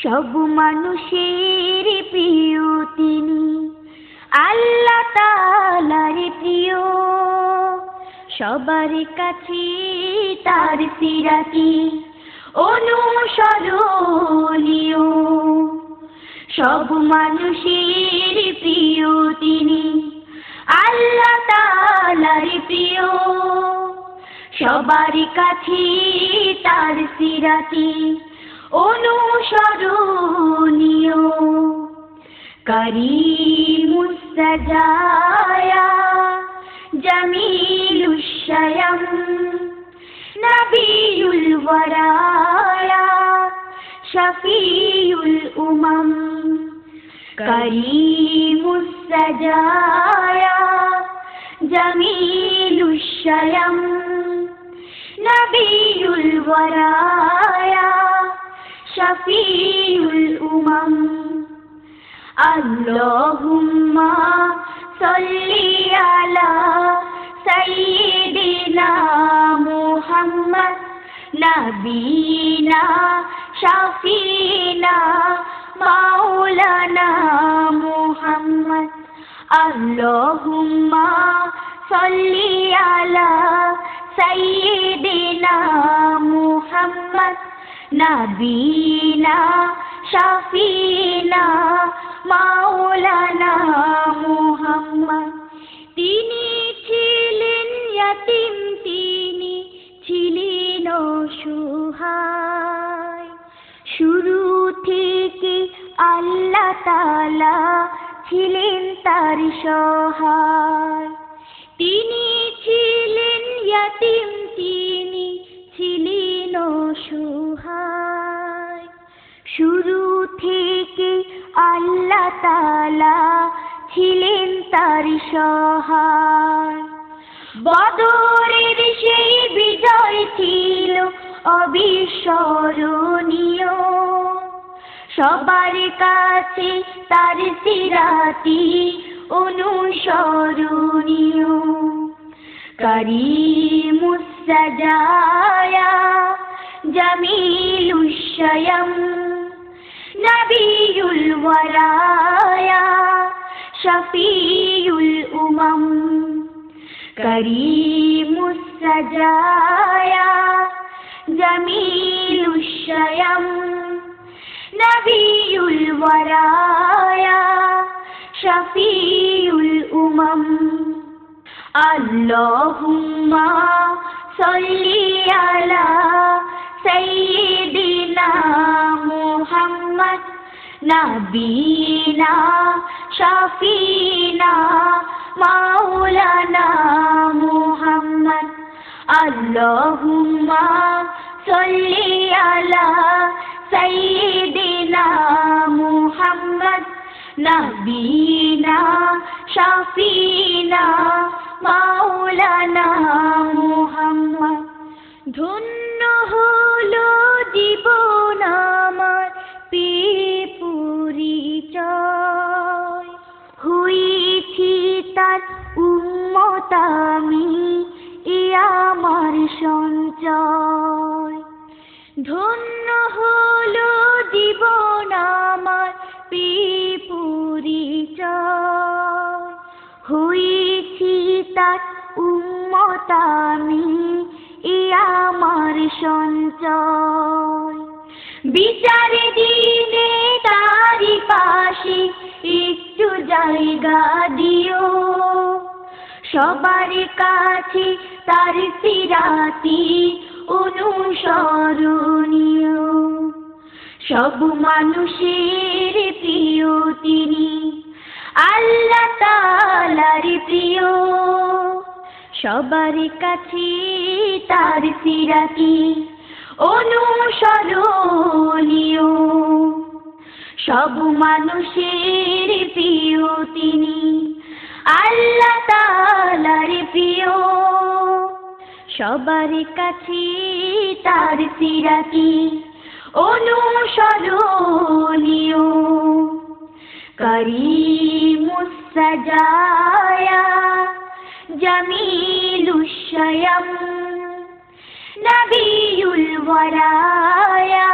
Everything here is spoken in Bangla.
সব মানুষের প্রিয় তিনি, আল্লাহ তাআলার প্রিয়। সবার কাছে তার সিরাতি অনুসরণীয়। সব মানুষের প্রিয় তিনি, আল্লাহ তাআলার প্রিয়। সবার কাছে তার সিরাতি অনুসরণীয়। করিমুস সাজায়া জামিলুশ শায়াম নবিয়ুল ওয়ারায়া শফিউল উমাম। করিমুস সাজায়া জামিলুশ শায়াম নবিয়ুল ওয়ারায়া শফিউল উমাম। আল্লাহুম্মা সাল্লি আলা সাইয়্যিদিনা মুহাম্মদ নবিনা শাফিনা মাওলানা মুহাম্মদ। আল্লাহুম্মা সাল্লি আলা সাইয়্যিদিনা মুহাম্মদ নবিনা শাফিনা মাওলানা মুহাম্মদ। তিনি ছিলেন ইয়াতীম, তিনি ছিলেন অসহায়। শুরু থেকে আল্লাহ তাআলা ছিলেন তার সহায়। তিনি ছিলেন ইয়াতীম, তিনি ছিলেন অসহায়। শুরু থেকে আল্লাহ তাআলা ছিলেন তার সহায়। বদরের সেই বিজয় ছিল অবিস্মরণীয়। সবার কাছে তার সিরাতি অনুসরণীয়। করিমুস সাজায়া জামিলুশ শায়াম নবিয়ুল ওয়ারায়া শফিউল উমাম। করিমুস সাজায়া জামিলুশ শায়াম নবিয়ুল ওয়ারায়া শফিউল উমাম। আল্লাহুম্মা সাল্লি আলা সাইয়্যিদিনা মুহাম্মদ নবিনা শাফিনা মাওলানা মুহাম্মদ। আল্লাহুম্মা সাল্লি আলা সাইয়্যিদিনা মুহাম্মদ নবিনা শাফিনা মাওলানা মুহাম্মদ। ধন্য হলো জীবন আমার পেয়ে পরিচয়, হয়েছি তার উম্মত আমি, এ আমার সঞ্চয়। ধন্য হলো জীবন আমার পেয়ে পরিচয়, হয়েছি তার উম্মত আমি, এ আমার সঞ্চয়। বিচার দিনে তারি পাশে একটু জায়গা দিও। সবার কাছে তার সিরাতি অনুসরণীয়। সব মানুষের প্রিয় তিনি, আল্লাহ তাআলার প্রিয়। সবার কাছে তার সিরাতি অনুসরণীয়। সব মানুষের প্রিয় তিনি, আল্লাহ তাআলার প্রিয়। সবার কাছে তার সিরাতি অনুসরণীয়। করিমুস সাজায়া জামিলুশ শায়াম নবিয়ুল ওয়ারায়া